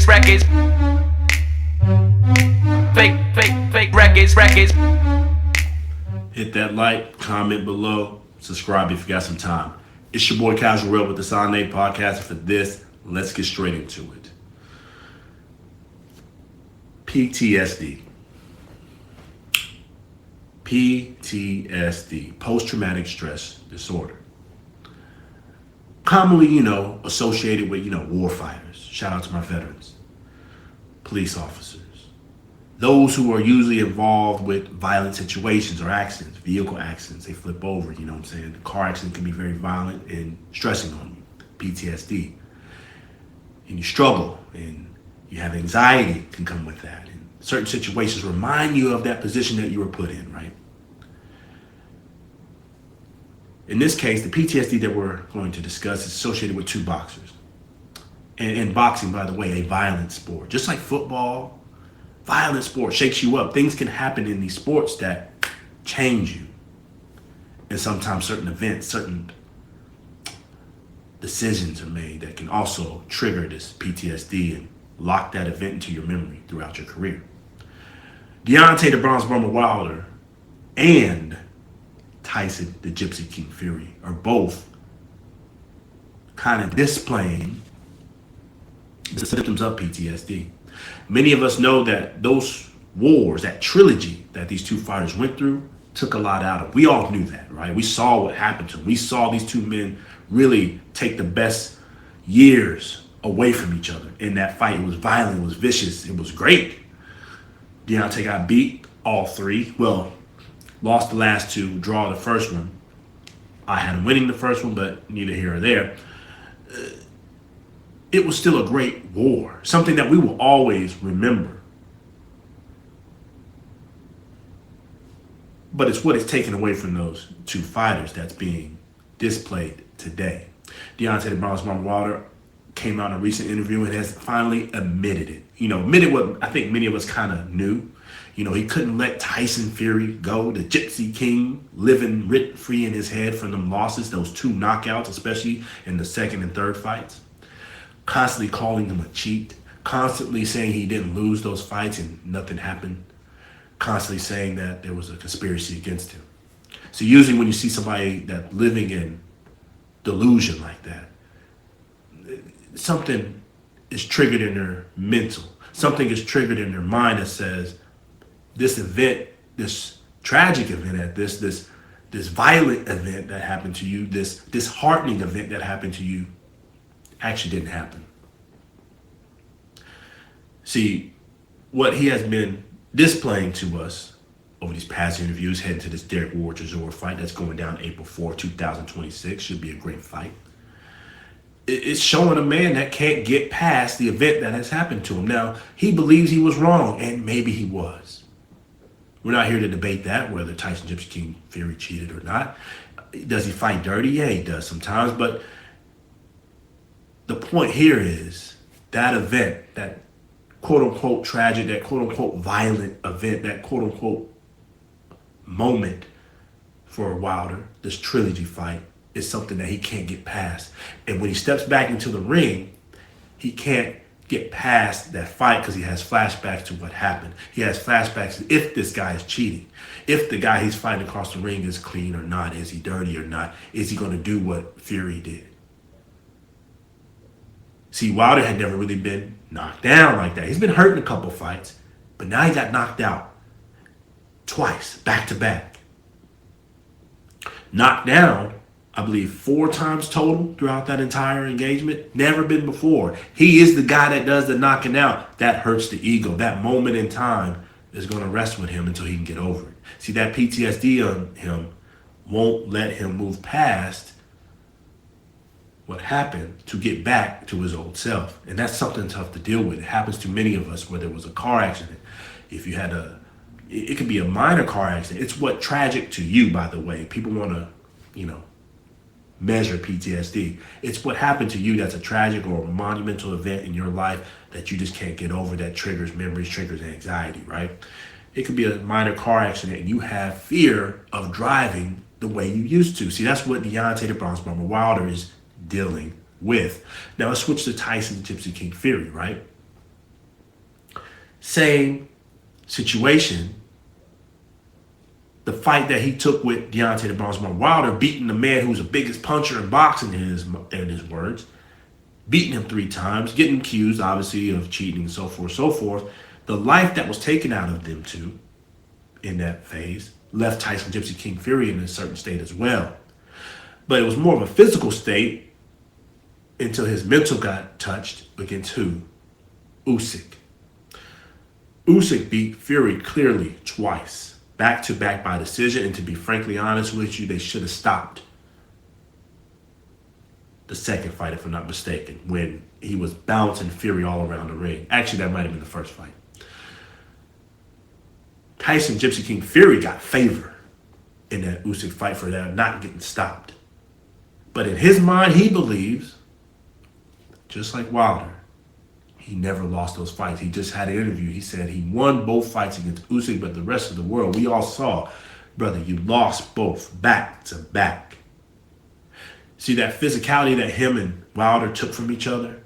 records. Fake records. Hit that like, comment below, subscribe if you got some time. It's your boy Casual Real with the Sunday Podcast. For this, let's get straight into it. PTSD. PTSD, post-traumatic stress disorder. Commonly, associated with, war fighters. Shout out to my veterans. Police officers. Those who are usually involved with violent situations or accidents, vehicle accidents. They flip over, you know what I'm saying? The car accident can be very violent and stressing on you. PTSD. And you struggle and you have anxiety can come with that. And certain situations remind you of that position that you were put in, right? In this case, the PTSD that we're going to discuss is associated with two boxers. And boxing, by the way, a violent sport. Just like football, violent sport shakes you up. Things can happen in these sports that change you. And sometimes certain events, certain decisions are made that can also trigger this PTSD and lock that event into your memory throughout your career. Deontay the Bronze Bomber Wilder and Tyson the Gypsy King Fury are both kind of displaying the symptoms of PTSD. Many of us know that those wars, that trilogy that these two fighters went through, took a lot out of them. We all knew that, right? We saw what happened to them. We saw these two men really take the best years away from each other in that fight. It was violent, it was vicious, it was great. Deontay got beat all three. Well, lost the last two, draw the first one. I had him winning the first one, but neither here or there. It was still a great war, something that we will always remember. But it's what is taken away from those two fighters that's being displayed today. Deontay the Bronze Bomber Wilder came out in a recent interview and has finally admitted it. Admitted what I think many of us kind of knew. He couldn't let Tyson Fury go, the Gypsy King, living rent-free in his head from them losses, those two knockouts, especially in the second and third fights. Constantly calling him a cheat, constantly saying he didn't lose those fights and nothing happened, constantly saying that there was a conspiracy against him. So usually when you see somebody that living in delusion like that, something is triggered in their mental. Something is triggered in their mind that says, this event, this tragic event, this violent event that happened to you, this disheartening event that happened to you, actually didn't happen. See, what he has been displaying to us over these past interviews, heading to this Derek Chisora fight that's going down April 4, 2026, should be a great fight. It's showing a man that can't get past the event that has happened to him. Now, he believes he was wrong, and maybe he was. We're not here to debate that, whether Tyson Gypsy King Fury cheated or not. Does he fight dirty? Yeah, he does sometimes, but the point here is that event, that quote-unquote tragic, that quote-unquote violent event, that quote-unquote moment for Wilder, this trilogy fight, is something that he can't get past. And when he steps back into the ring, he can't get past that fight because he has flashbacks to what happened. He has flashbacks to if this guy is cheating, if the guy he's fighting across the ring is clean or not, is he dirty or not, is he going to do what Fury did? See, Wilder had never really been knocked down like that. He's been hurt in a couple fights, but now he got knocked out twice, back to back. Knocked down, I believe, 4 times total throughout that entire engagement. Never been before. He is the guy that does the knocking out. That hurts the ego. That moment in time is going to rest with him until he can get over it. See, that PTSD on him won't let him move past what happened to get back to his old self. And that's something tough to deal with. It happens to many of us, whether it was a car accident. If you had it could be a minor car accident. It's what tragic to you, by the way. People want to, measure PTSD. It's what happened to you that's a tragic or a monumental event in your life that you just can't get over, that triggers memories, triggers anxiety, right? It could be a minor car accident and you have fear of driving the way you used to. See, that's what Deontay the Bronze Bomber Wilder is dealing with. Now let's switch to Tyson Gypsy King Fury, right? Same situation. The fight that he took with Deontay the Bronze Man Wilder, beating the man who's the biggest puncher in boxing in his words, beating him 3 times, getting accused, obviously, of cheating and so forth, so forth. The life that was taken out of them two in that phase left Tyson Gypsy King Fury in a certain state as well. But it was more of a physical state until his mental got touched against who? Usyk. Usyk beat Fury clearly twice, back to back by decision, and to be frankly honest with you, they should have stopped the second fight, if I'm not mistaken, when he was bouncing Fury all around the ring. Actually, that might have been the first fight. Tyson Gypsy King Fury got favor in that Usyk fight for that not getting stopped. But in his mind, he believes, just like Wilder, he never lost those fights. He just had an interview. He said he won both fights against Usyk, but the rest of the world, we all saw, brother, you lost both back to back. See that physicality that him and Wilder took from each other?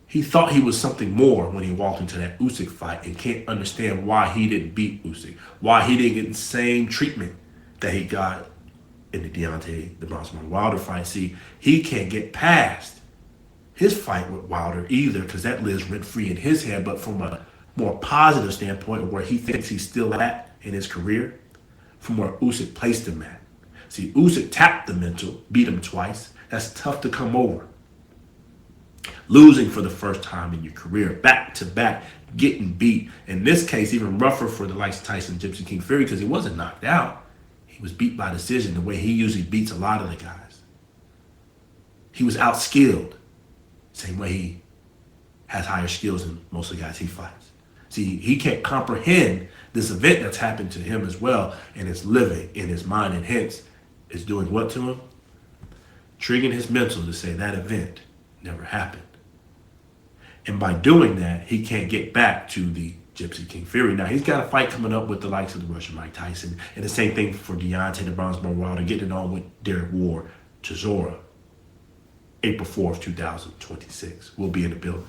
He thought he was something more when he walked into that Usyk fight and can't understand why he didn't beat Usyk, why he didn't get the same treatment that he got in the Deontay, the Bronze Man Wilder fight. See, he can't get past his fight with Wilder either because that lives rent-free in his head, but from a more positive standpoint where he thinks he's still at in his career, from where Usyk placed him at. See, Usyk tapped the mental, beat him twice. That's tough to come over. Losing for the first time in your career, back to back, getting beat. In this case, even rougher for the likes of Tyson Gypsy King Fury because he wasn't knocked out. He was beat by decision the way he usually beats a lot of the guys. He was outskilled. Same way he has higher skills than most of the guys he fights. See, he can't comprehend this event that's happened to him as well, and it's living in his mind, and hence is doing what to him? Triggering his mental to say that event never happened. And by doing that, he can't get back to the Gypsy King Fury. Now, he's got a fight coming up with the likes of the Russian Mike Tyson, and the same thing for Deontay, the Bronze Man Wilder, getting it on with Derek Chisora. April 4th, 2026. We'll be in the building.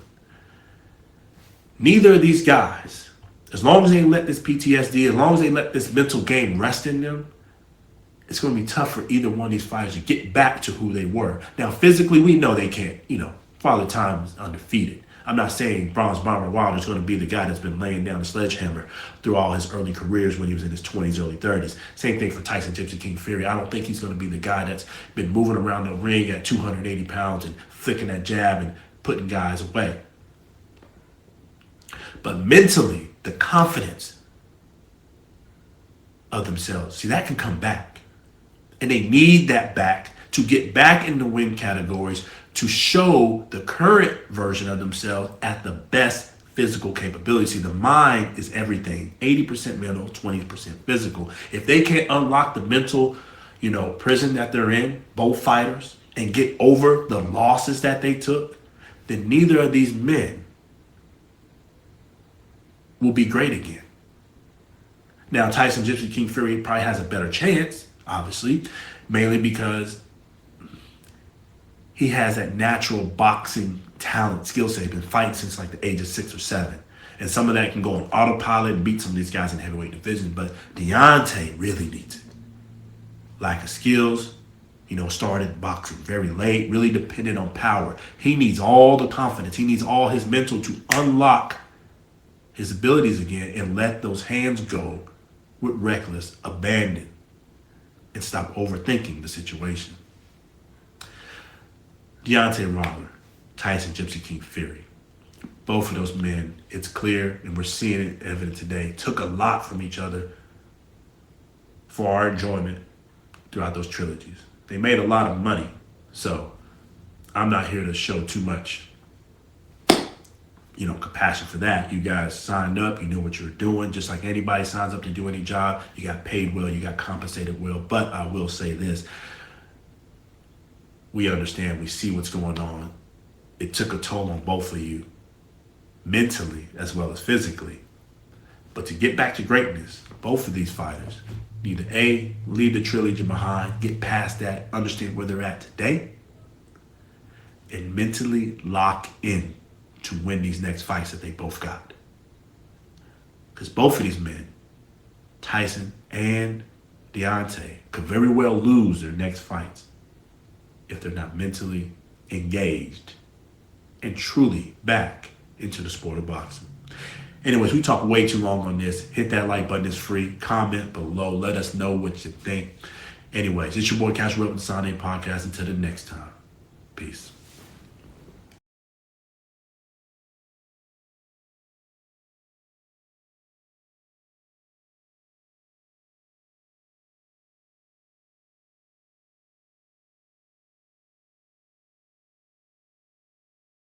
Neither of these guys, as long as they let this PTSD, as long as they let this mental game rest in them, it's going to be tough for either one of these fighters to get back to who they were. Now, physically, we know they can't. Father Time is undefeated. I'm not saying Bronze Bomber Wilder is going to be the guy that's been laying down the sledgehammer through all his early careers when he was in his 20s, early 30s. Same thing for Tyson Gypsy King Fury. I don't think he's going to be the guy that's been moving around the ring at 280 pounds and flicking that jab and putting guys away. But mentally, the confidence of themselves, see, that can come back. And they need that back to get back in the win categories to show the current version of themselves at the best physical capability. See, the mind is everything. 80% mental, 20% physical. If they can't unlock the mental, prison that they're in, both fighters, and get over the losses that they took, then neither of these men will be great again. Now, Tyson Gypsy King Fury probably has a better chance, obviously, mainly because he has that natural boxing talent, skill set. He's been fighting since like the age of 6 or 7. And some of that can go on autopilot and beat some of these guys in heavyweight division. But Deontay really needs it. Lack of skills, started boxing very late, really dependent on power. He needs all the confidence. He needs all his mental to unlock his abilities again and let those hands go with reckless abandon and stop overthinking the situation. Deontay Wilder, Tyson Gypsy King Fury. Both of those men, it's clear, and we're seeing it evident today, took a lot from each other for our enjoyment throughout those trilogies. They made a lot of money, so I'm not here to show too much, compassion for that. You guys signed up, you knew what you were doing. Just like anybody signs up to do any job, you got paid well, you got compensated well. But I will say this. We understand, we see what's going on. It took a toll on both of you, mentally as well as physically. But to get back to greatness, both of these fighters need to A, leave the trilogy behind, get past that, understand where they're at today, and mentally lock in to win these next fights that they both got. Because both of these men, Tyson and Deontay, could very well lose their next fights if they're not mentally engaged and truly back into the sport of boxing. Anyways, we talked way too long on this. Hit that like button. It's free. Comment below. Let us know what you think. Anyways, it's your boy Cash Rep with the Sunday Podcast. Until the next time. Peace.